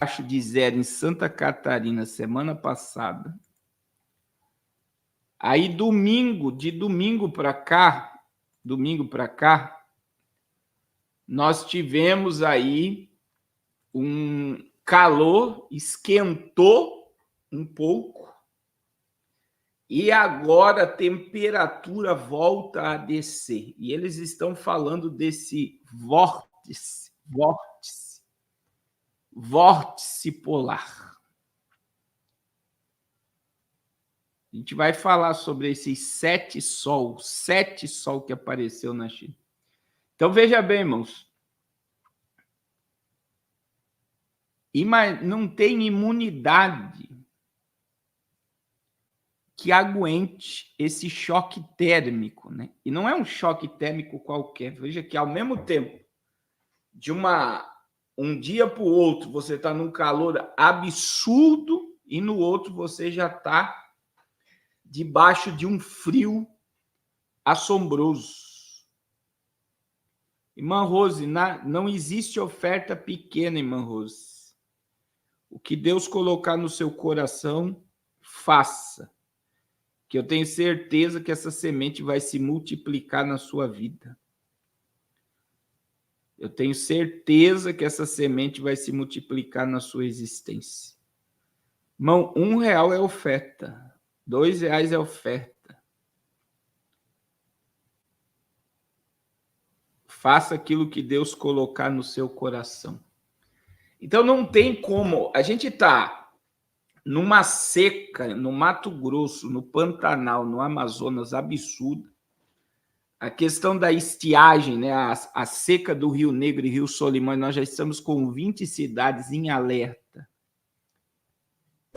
abaixo de zero em Santa Catarina semana passada. Aí de domingo para cá, nós tivemos aí um calor, esquentou um pouco, e agora a temperatura volta a descer. E eles estão falando desse vórtice polar. A gente vai falar sobre esses 7 sol que apareceu na China. Então, veja bem, irmãos. Não tem imunidade que aguente esse choque térmico, né? E não é um choque térmico qualquer. Veja que, ao mesmo tempo, de um dia para o outro, você está num calor absurdo e no outro você já está debaixo de um frio assombroso. Irmã Rose, não existe oferta pequena, irmã Rose. O que Deus colocar no seu coração, faça. Que eu tenho certeza que essa semente vai se multiplicar na sua vida. Eu tenho certeza que essa semente vai se multiplicar na sua existência. Irmão, R$1 é oferta. R$2 é oferta. Faça aquilo que Deus colocar no seu coração. Então, não tem como. A gente está numa seca, no Mato Grosso, no Pantanal, no Amazonas, absurda. A questão da estiagem, né? A seca do Rio Negro e Rio Solimões, nós já estamos com 20 cidades em alerta.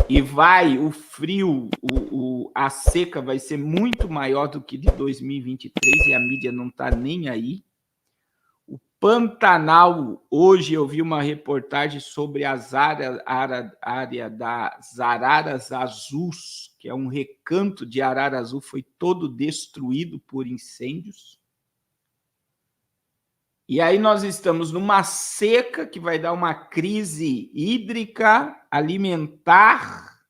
E o frio, a seca vai ser muito maior do que de 2023 e a mídia não está nem aí. O Pantanal, hoje eu vi uma reportagem sobre a área das araras azuis, que é um recanto de arara azul, foi todo destruído por incêndios. E aí nós estamos numa seca que vai dar uma crise hídrica, alimentar.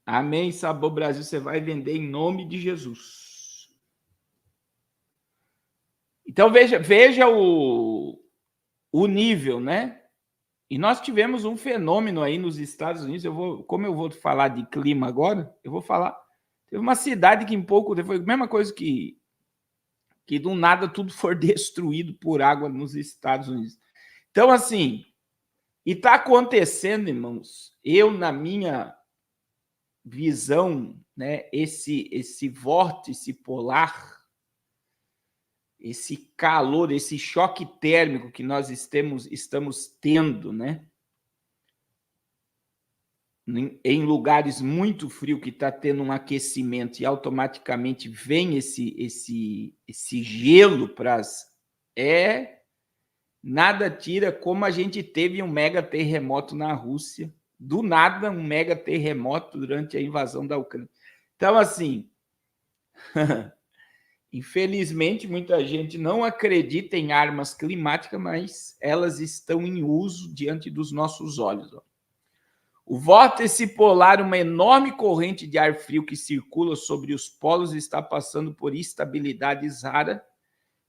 Amém, Sabor Brasil, você vai vender em nome de Jesus. Então, veja o nível, né? E nós tivemos um fenômeno aí nos Estados Unidos. Como eu vou falar de clima agora, eu vou falar. Teve uma cidade que em pouco tempo foi a mesma coisa que do nada tudo for destruído por água nos Estados Unidos. Então, assim, e está acontecendo, irmãos, na minha visão, né, esse vórtice polar, esse calor, esse choque térmico que nós estamos tendo, né? Em lugares muito frios, que está tendo um aquecimento e automaticamente vem esse gelo para nada tira como a gente teve um mega terremoto na Rússia, do nada um mega terremoto durante a invasão da Ucrânia. Então, assim, infelizmente, muita gente não acredita em armas climáticas, mas elas estão em uso diante dos nossos olhos. O vórtice polar, uma enorme corrente de ar frio que circula sobre os polos, está passando por instabilidades raras,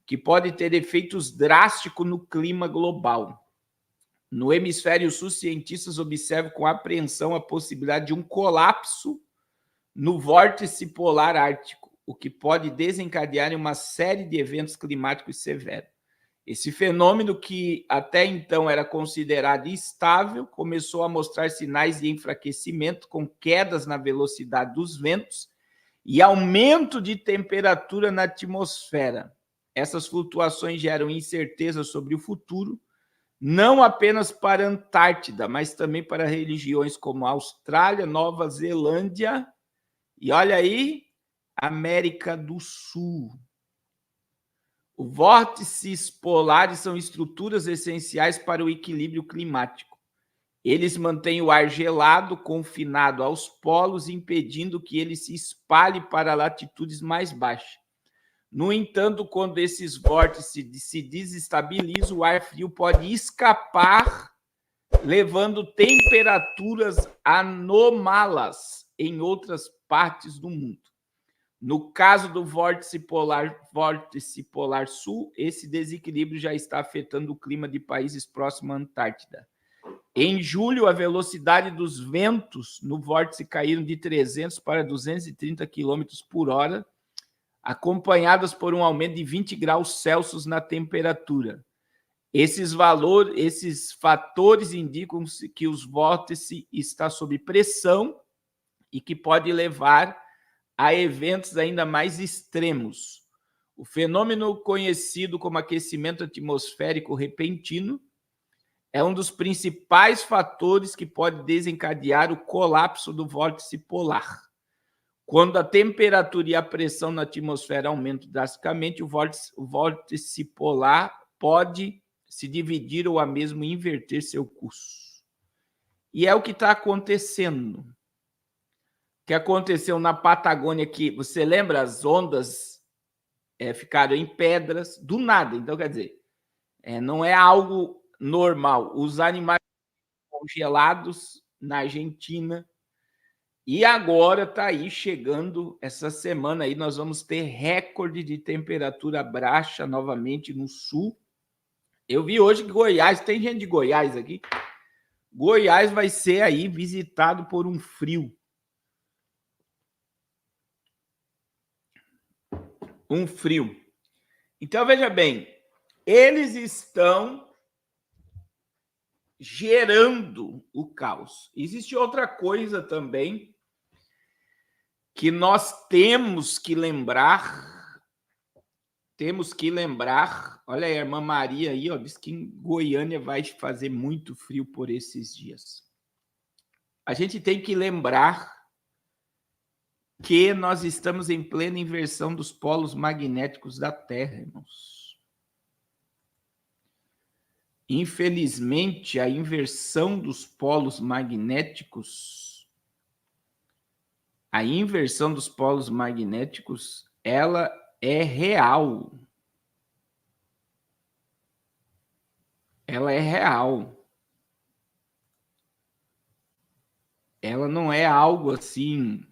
que pode ter efeitos drásticos no clima global. No hemisfério sul, cientistas observam com apreensão a possibilidade de um colapso no vórtice polar ártico, o que pode desencadear uma série de eventos climáticos severos. Esse fenômeno, que até então era considerado estável, começou a mostrar sinais de enfraquecimento, com quedas na velocidade dos ventos e aumento de temperatura na atmosfera. Essas flutuações geram incerteza sobre o futuro, não apenas para a Antártida, mas também para regiões como a Austrália, Nova Zelândia e, olha aí, América do Sul. Os vórtices polares são estruturas essenciais para o equilíbrio climático. Eles mantêm o ar gelado, confinado aos polos, impedindo que ele se espalhe para latitudes mais baixas. No entanto, quando esses vórtices se desestabilizam, o ar frio pode escapar, levando temperaturas anômalas em outras partes do mundo. No caso do vórtice polar sul, esse desequilíbrio já está afetando o clima de países próximos à Antártida. Em julho, a velocidade dos ventos no vórtice caíram de 300 para 230 km por hora, acompanhadas por um aumento de 20 graus Celsius na temperatura. Esses fatores indicam que os vórtices está sob pressão e que pode levar a eventos ainda mais extremos. O fenômeno conhecido como aquecimento atmosférico repentino é um dos principais fatores que pode desencadear o colapso do vórtice polar. Quando a temperatura e a pressão na atmosfera aumentam drasticamente, o vórtice polar pode se dividir ou a mesmo inverter seu curso. E é o que está acontecendo. O que aconteceu na Patagônia, que você lembra, as ondas ficaram em pedras, do nada. Então, quer dizer, não é algo normal. Os animais congelados na Argentina. E agora está aí chegando, essa semana aí nós vamos ter recorde de temperatura baixa novamente no sul. Eu vi hoje que Goiás, tem gente de Goiás aqui, Goiás vai ser aí visitado por um frio. Um frio. Então, veja bem, eles estão gerando o caos. Existe outra coisa também que nós temos que lembrar, olha aí, a irmã Maria aí, ó, diz que em Goiânia vai fazer muito frio por esses dias. A gente tem que lembrar que nós estamos em plena inversão dos polos magnéticos da Terra, irmãos. Infelizmente, a inversão dos polos magnéticos, ela é real. Ela é real. Ela não é algo assim.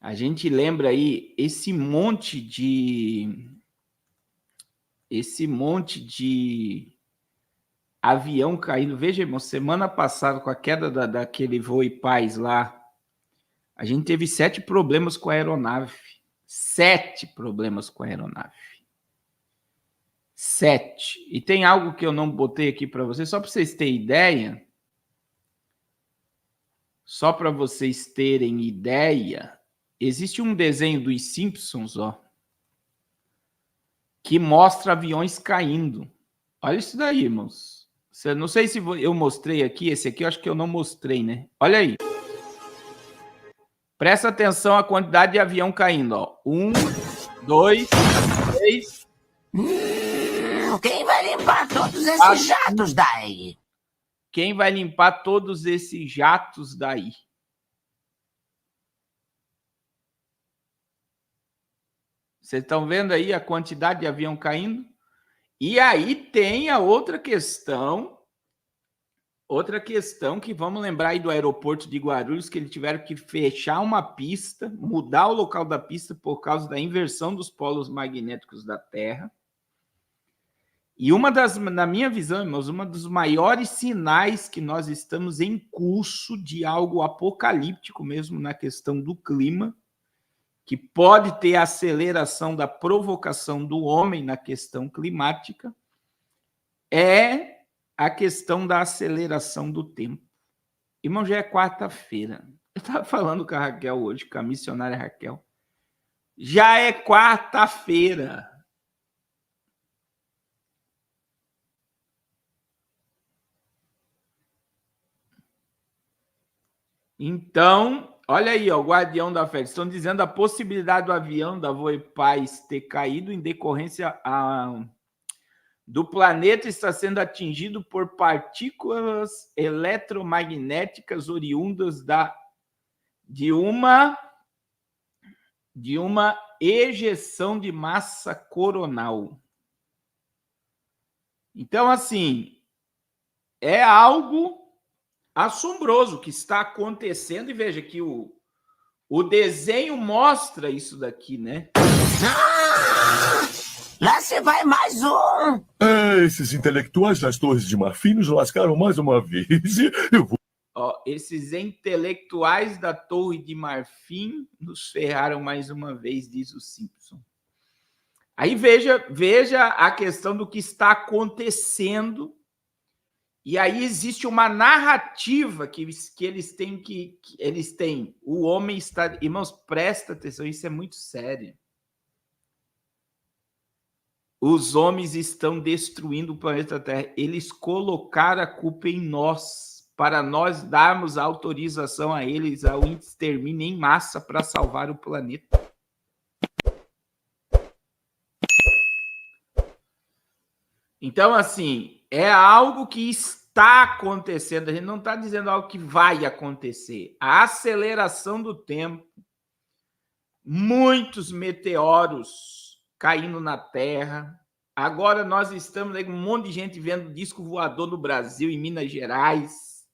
A gente lembra aí esse monte de avião caindo. Veja, irmão, semana passada, com a queda daquele voo Paz lá, a gente teve 7 problemas com a aeronave. 7 problemas com a aeronave. 7. E tem algo que eu não botei aqui para vocês, só para vocês terem ideia. Só para vocês terem ideia, existe um desenho dos Simpsons, ó, que mostra aviões caindo. Olha isso daí, irmãos. Não sei se eu mostrei aqui, esse aqui eu acho que eu não mostrei, né? Olha aí. Presta atenção à quantidade de avião caindo, ó. 1, 2, 3. Quem vai limpar todos esses jatos daí? Quem vai limpar todos esses jatos daí? Vocês estão vendo aí a quantidade de avião caindo? E aí tem a outra questão que vamos lembrar aí do aeroporto de Guarulhos, que eles tiveram que fechar uma pista, mudar o local da pista por causa da inversão dos polos magnéticos da Terra. E na minha visão, irmãos, uma dos maiores sinais que nós estamos em curso de algo apocalíptico mesmo na questão do clima, que pode ter aceleração da provocação do homem na questão climática, é a questão da aceleração do tempo. Irmão, já é quarta-feira. Eu estava falando com a Raquel hoje, com a missionária Raquel. Já é quarta-feira. Então, olha aí, ó, o guardião da fé. Estão dizendo a possibilidade do avião da Voe Paz ter caído em decorrência do planeta está sendo atingido por partículas eletromagnéticas oriundas de uma de uma ejeção de massa coronal. Então, assim, é algo assombroso que está acontecendo. E veja que o desenho mostra isso daqui, né? Lá se vai mais um! Esses intelectuais das Torres de Marfim nos lascaram mais uma vez. Eu vou... Ó, esses intelectuais da Torre de Marfim nos ferraram mais uma vez, diz o Simpson. Aí veja a questão do que está acontecendo. E aí existe uma narrativa que eles têm que eles têm. O homem está... Irmãos, presta atenção, isso é muito sério. Os homens estão destruindo o planeta Terra. Eles colocaram a culpa em nós, para nós darmos autorização a eles ao extermínio em massa para salvar o planeta. Então, assim, é algo que está acontecendo. A gente não está dizendo algo que vai acontecer. A aceleração do tempo, muitos meteoros caindo na Terra. Agora nós estamos aí com um monte de gente vendo disco voador no Brasil, em Minas Gerais,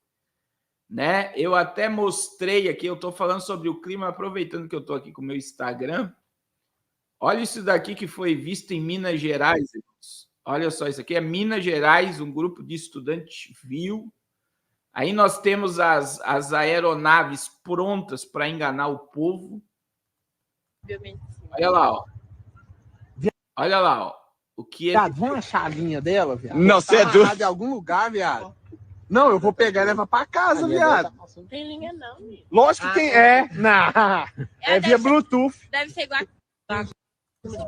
né? Eu até mostrei aqui, eu estou falando sobre o clima, aproveitando que eu estou aqui com o meu Instagram. Olha isso daqui que foi visto em Minas Gerais, irmãos. Olha só, isso aqui é Minas Gerais, um grupo de estudantes viu. Aí nós temos as aeronaves prontas para enganar o povo. Olha lá, ó. Olha lá, ó. O que Viado, vamos achar a linha dela, viado? Não, você é doido. Em algum lugar, viado. Não, eu vou pegar e levar pra casa, viado. Não tem linha, não. Lógico que tem. É via Bluetooth. Deve ser igual a de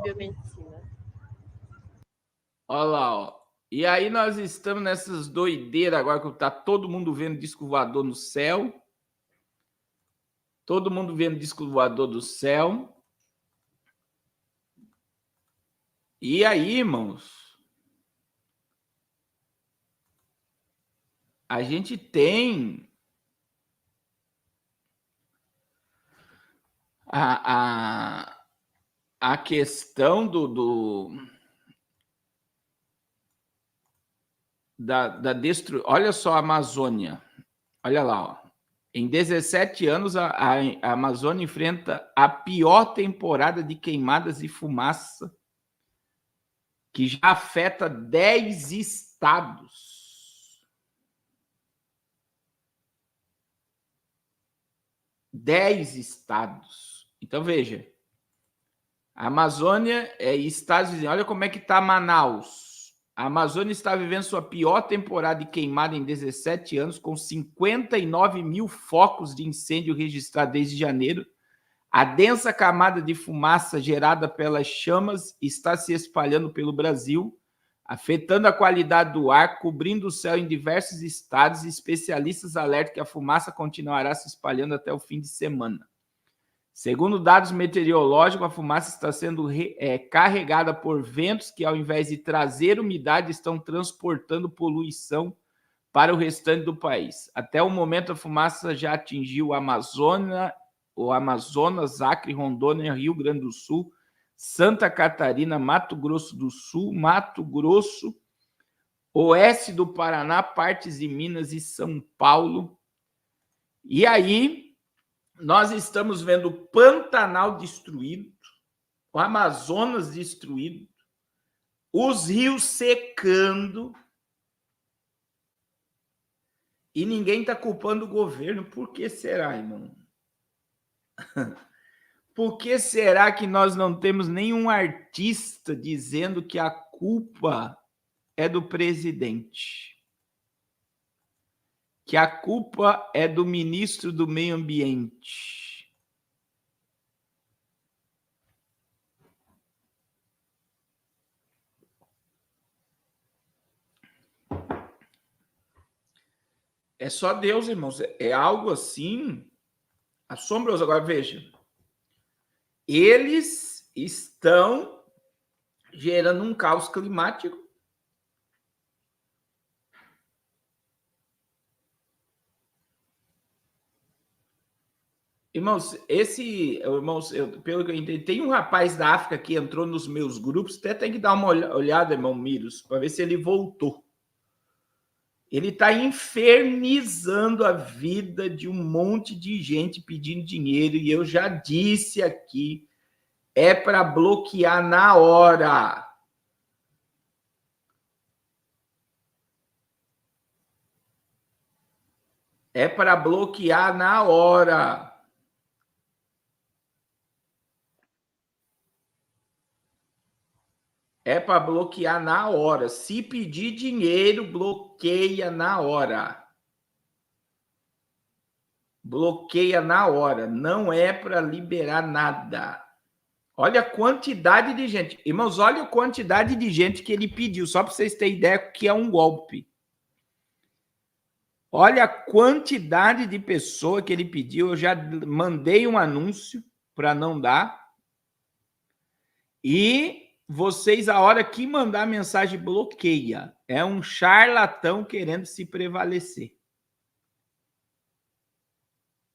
biomedicina. Olha lá, ó. E aí nós estamos nessas doideiras agora que tá todo mundo vendo disco voador no céu. Todo mundo vendo disco voador do céu. E aí, irmãos, a gente tem a questão da destruição. Olha só a Amazônia. Olha lá, ó. Em 17 anos, a Amazônia enfrenta a pior temporada de queimadas e fumaça, que já afeta 10 estados. 10 estados. Então, veja. A Amazônia é estados vizinhos. Olha como é que está Manaus. A Amazônia está vivendo sua pior temporada de queimada em 17 anos, com 59 mil focos de incêndio registrados desde janeiro. A densa camada de fumaça gerada pelas chamas está se espalhando pelo Brasil, afetando a qualidade do ar, cobrindo o céu em diversos estados. Especialistas alertam que a fumaça continuará se espalhando até o fim de semana. Segundo dados meteorológicos, a fumaça está sendo carregada por ventos que, ao invés de trazer umidade, estão transportando poluição para o restante do país. Até o momento, a fumaça já atingiu o Amazonas, Acre, Rondônia, Rio Grande do Sul, Santa Catarina, Mato Grosso do Sul, Mato Grosso, oeste do Paraná, partes de Minas e São Paulo. E aí, nós estamos vendo o Pantanal destruído, o Amazonas destruído, os rios secando, e ninguém está culpando o governo. Por que será, irmão? Por que será que nós não temos nenhum artista dizendo que a culpa é do presidente? Que a culpa é do ministro do Meio Ambiente? É só Deus, irmãos. É algo assim assombroso. Agora veja. Eles estão gerando um caos climático. Irmãos, pelo que eu entendi, tem um rapaz da África que entrou nos meus grupos, até tem que dar uma olhada, irmão Miros, para ver se ele voltou. Ele está infernizando a vida de um monte de gente pedindo dinheiro, e eu já disse aqui, é para bloquear na hora. É para bloquear na hora. É para bloquear na hora. Se pedir dinheiro, bloqueia na hora. Bloqueia na hora. Não é para liberar nada. Olha a quantidade de gente. Irmãos, olha a quantidade de gente que ele pediu, só para vocês terem ideia que é um golpe. Olha a quantidade de pessoa que ele pediu. Eu já mandei um anúncio para não dar. E vocês, a hora que mandar mensagem, bloqueia. É um charlatão querendo se prevalecer.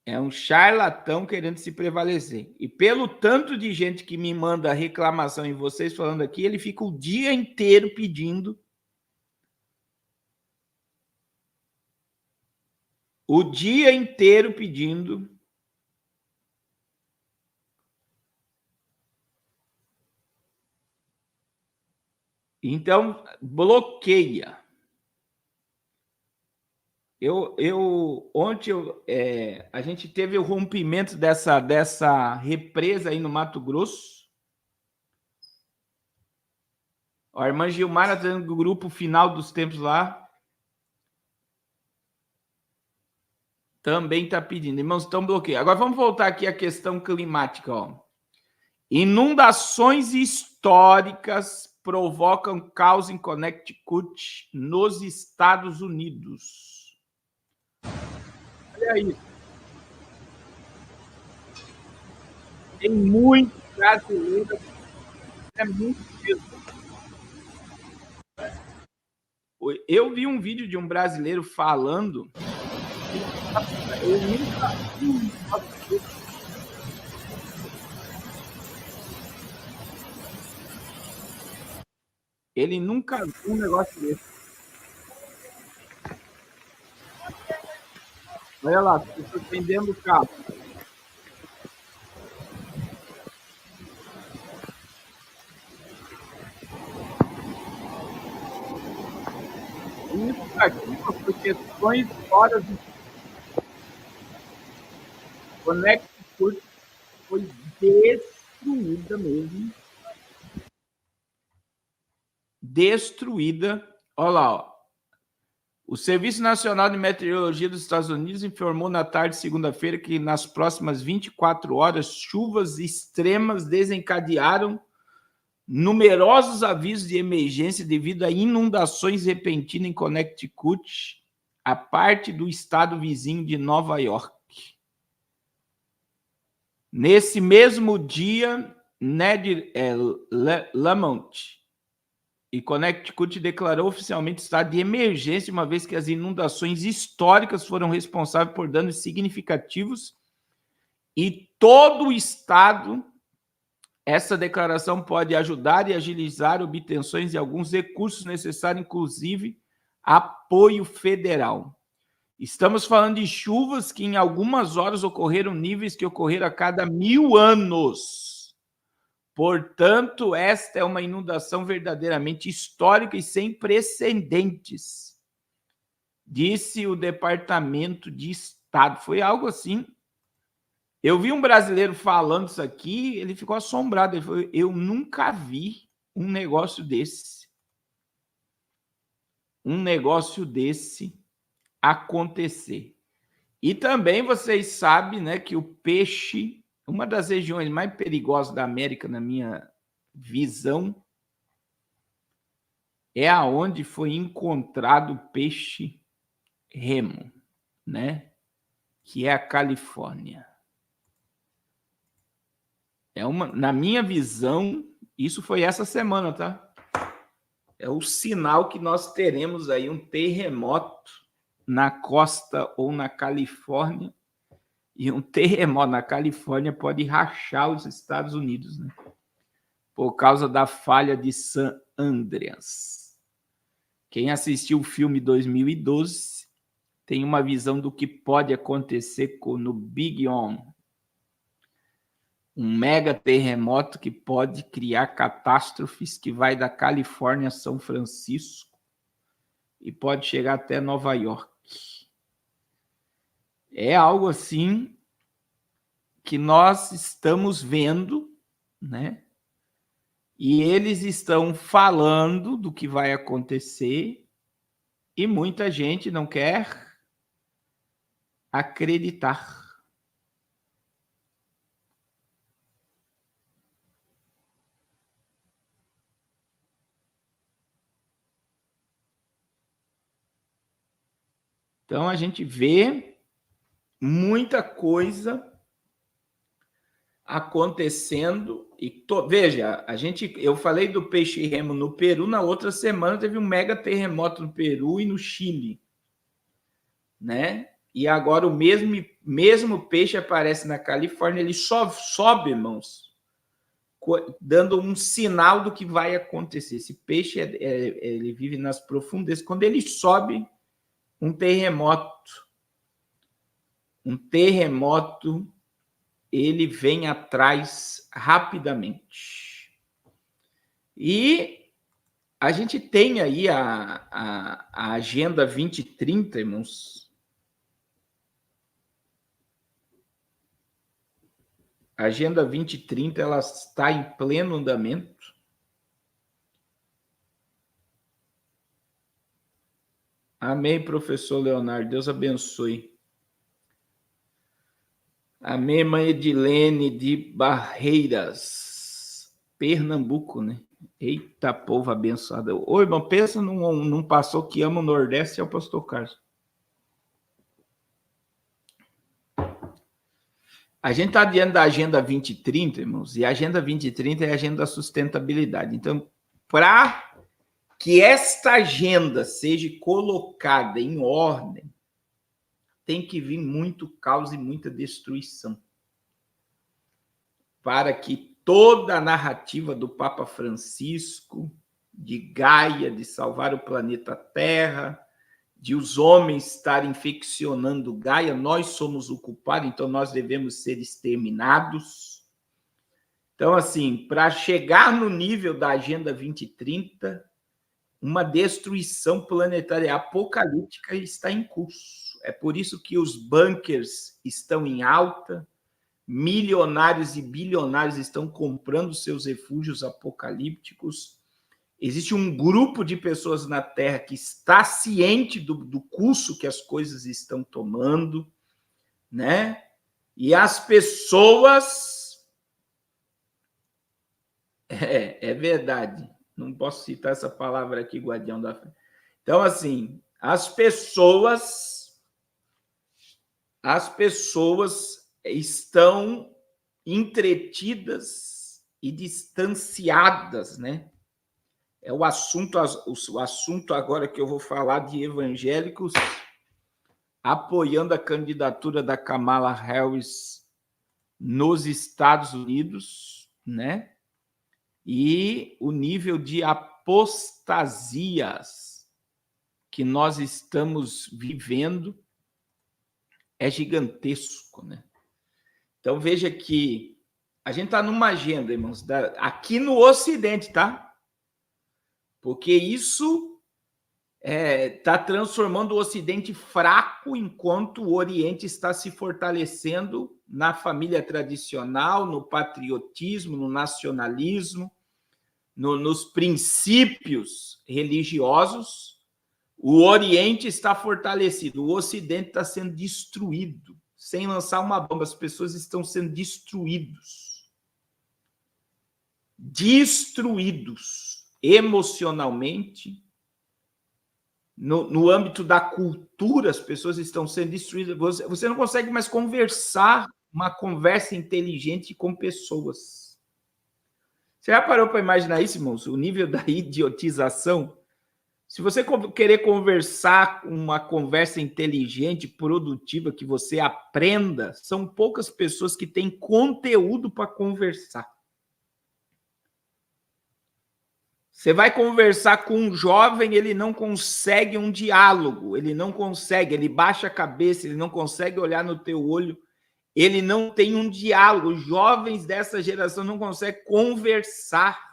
É um charlatão querendo se prevalecer. E pelo tanto de gente que me manda reclamação em vocês falando aqui, ele fica o dia inteiro pedindo. O dia inteiro pedindo. Então, bloqueia. Ontem a gente teve o rompimento dessa represa aí no Mato Grosso. A irmã Gilmara está dando o grupo Final dos Tempos lá. Também está pedindo. Irmãos, estão bloqueados. Agora vamos voltar aqui à questão climática. Ó. Inundações históricas provocam caos em Connecticut, nos Estados Unidos. Olha isso. Tem muito brasileiro. É muito mesmo. Eu vi um vídeo de um brasileiro falando. Eu nunca vi um negócio desse. Ele nunca viu um negócio desse. Olha lá, estou vendendo o carro. Isso aqui foi questões fora do Connecticut, foi destruída mesmo. Destruída. Olha lá, ó. O Serviço Nacional de Meteorologia dos Estados Unidos informou na tarde de segunda-feira que nas próximas 24 horas, chuvas extremas desencadearam numerosos avisos de emergência devido a inundações repentinas em Connecticut, a parte do estado vizinho de Nova York. Nesse mesmo dia, Ned Lamont e Connecticut declarou oficialmente estado de emergência, uma vez que as inundações históricas foram responsáveis por danos significativos e todo o estado. Essa declaração pode ajudar e agilizar obtenções de alguns recursos necessários, inclusive apoio federal. Estamos falando de chuvas que em algumas horas ocorreram níveis que ocorreram a cada 1000 anos. Portanto, esta é uma inundação verdadeiramente histórica e sem precedentes, disse o Departamento de Estado. Foi algo assim. Eu vi um brasileiro falando isso aqui, ele ficou assombrado. Ele falou, eu nunca vi um negócio desse. Um negócio desse acontecer. E também vocês sabem, né, que o peixe, uma das regiões mais perigosas da América, na minha visão, é aonde foi encontrado o peixe remo, né, que é a Califórnia. Na minha visão, isso foi essa semana, tá? É o sinal que nós teremos aí um terremoto na costa ou na Califórnia E um terremoto na Califórnia pode rachar os Estados Unidos, né? Por causa da falha de San Andreas. Quem assistiu o filme 2012 tem uma visão do que pode acontecer no Big On. Um mega terremoto que pode criar catástrofes que vai da Califórnia a São Francisco e pode chegar até Nova York. É algo assim que nós estamos vendo, né? E eles estão falando do que vai acontecer e muita gente não quer acreditar. Então a gente vê muita coisa acontecendo e veja, eu falei do peixe-remo no Peru, na outra semana teve um mega terremoto no Peru e no Chile, né? E agora o mesmo peixe aparece na Califórnia, ele só sobe, irmãos, dando um sinal do que vai acontecer. Esse peixe ele vive nas profundezas. Quando ele sobe, um terremoto, ele vem atrás rapidamente. E a gente tem aí a Agenda 2030, irmãos. A Agenda 2030 ela está em pleno andamento. Amém, professor Leonardo. Deus abençoe. Amém, mãe Edilene de Barreiras, Pernambuco, né? Eita, povo abençoado. Ô, irmão, pensa num pastor que ama o Nordeste, é o pastor Carlos. A gente está diante da Agenda 2030, irmãos, e a Agenda 2030 é a agenda da sustentabilidade. Então, para que esta agenda seja colocada em ordem, tem que vir muito caos e muita destruição. Para que toda a narrativa do Papa Francisco, de Gaia, de salvar o planeta Terra, de os homens estarem infeccionando Gaia, nós somos o culpado, então nós devemos ser exterminados. Então, assim, para chegar no nível da Agenda 2030, uma destruição planetária apocalíptica está em curso. É por isso que os bunkers estão em alta, milionários e bilionários estão comprando seus refúgios apocalípticos. Existe um grupo de pessoas na Terra que está ciente do curso que as coisas estão tomando, né? E as pessoas... É verdade. Não posso citar essa palavra aqui, guardião da fé. Então, assim, as pessoas estão entretidas e distanciadas, né? É o assunto agora que eu vou falar de evangélicos apoiando a candidatura da Kamala Harris nos Estados Unidos, né? E o nível de apostasias que nós estamos vivendo é gigantesco, né? Então, veja que a gente está numa agenda, irmãos, aqui no Ocidente, tá? Porque isso está transformando o Ocidente fraco, enquanto o Oriente está se fortalecendo na família tradicional, no patriotismo, no nacionalismo, nos princípios religiosos. O Oriente está fortalecido, o Ocidente está sendo destruído. Sem lançar uma bomba, as pessoas estão sendo destruídos. Destruídos emocionalmente. No âmbito da cultura, as pessoas estão sendo destruídas. Você não consegue mais conversar uma conversa inteligente com pessoas. Você já parou para imaginar isso, irmãos? O nível da idiotização? Se você querer conversar uma conversa inteligente, produtiva, que você aprenda, são poucas pessoas que têm conteúdo para conversar. Você vai conversar com um jovem, ele não consegue um diálogo, ele não consegue, ele baixa a cabeça, ele não consegue olhar no teu olho, ele não tem um diálogo. Os jovens dessa geração não conseguem conversar.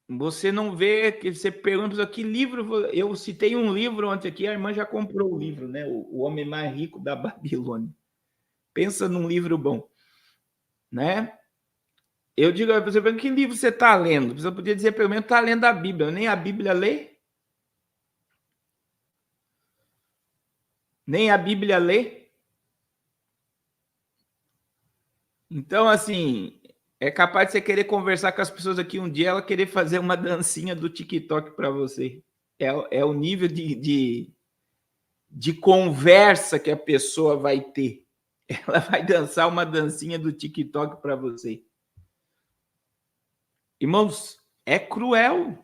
Você não vê, que você pergunta que livro. Eu citei um livro ontem aqui, a irmã já comprou o livro, né? O Homem Mais Rico da Babilônia. Pensa num livro bom, né? Eu digo a você, que livro você está lendo? Você podia dizer, pelo menos, está lendo a Bíblia. Nem a Bíblia lê. Nem a Bíblia lê. Então, assim, é capaz de você querer conversar com as pessoas aqui um dia, ela querer fazer uma dancinha do TikTok para você. É o nível de conversa que a pessoa vai ter. Ela vai dançar uma dancinha do TikTok para você. Irmãos, é cruel.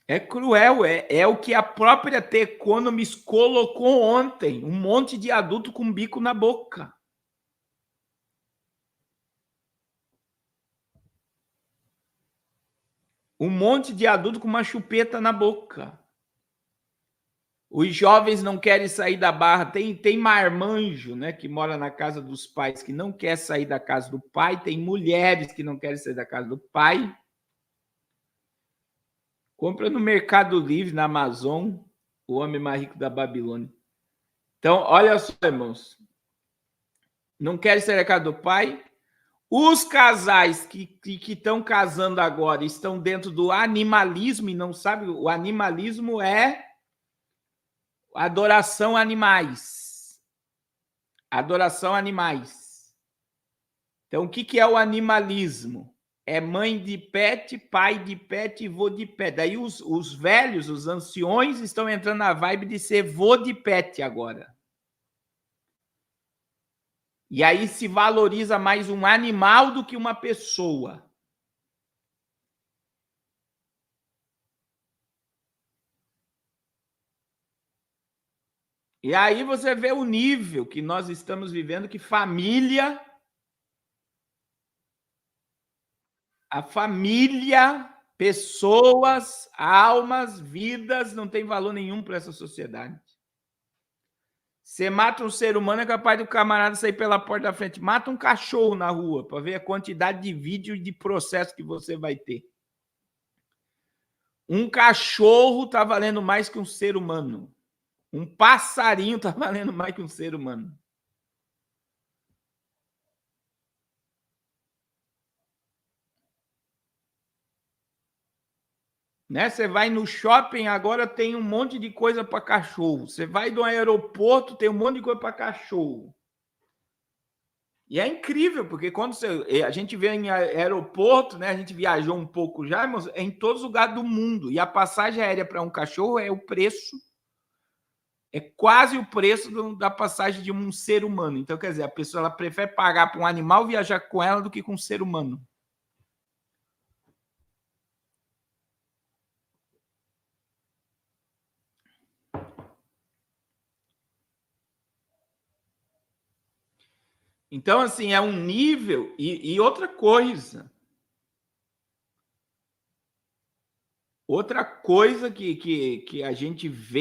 É cruel. É o que a própria The Economist colocou ontem. Um monte de adulto com bico na boca. Um monte de adulto com uma chupeta na boca. Os jovens não querem sair da barra. Tem marmanjo, né, que mora na casa dos pais, que não quer sair da casa do pai. Tem mulheres que não querem sair da casa do pai. Compra no Mercado Livre, na Amazon, O Homem Mais Rico da Babilônia. Então, olha só, irmãos. Não querem sair da casa do pai. Os casais que estão casando agora estão dentro do animalismo e não sabem. O animalismo é adoração a animais. Adoração a animais. Então, o que é o animalismo? É mãe de pet, pai de pet e vô de pet. Daí os velhos, os anciões, estão entrando na vibe de ser vô de pet agora. E aí se valoriza mais um animal do que uma pessoa. E aí você vê o nível que nós estamos vivendo, que a família, pessoas, almas, vidas, não tem valor nenhum para essa sociedade. Você mata um ser humano, é capaz do camarada sair pela porta da frente. Mata um cachorro na rua para ver a quantidade de vídeo e de processo que você vai ter. Um cachorro está valendo mais que um ser humano. Um passarinho está valendo mais que um ser humano. Né? Você vai no shopping, agora tem um monte de coisa para cachorro. Você vai no aeroporto, tem um monte de coisa para cachorro. E é incrível, porque quando a gente vê em aeroporto, né? A gente viajou um pouco já, mas é em todos os lugares do mundo. E a passagem aérea para um cachorro é o preço, é quase o preço da passagem de um ser humano. Então, quer dizer, a pessoa ela prefere pagar para um animal viajar com ela do que com um ser humano. Então, assim, é um nível. E outra coisa. Outra coisa que a gente vê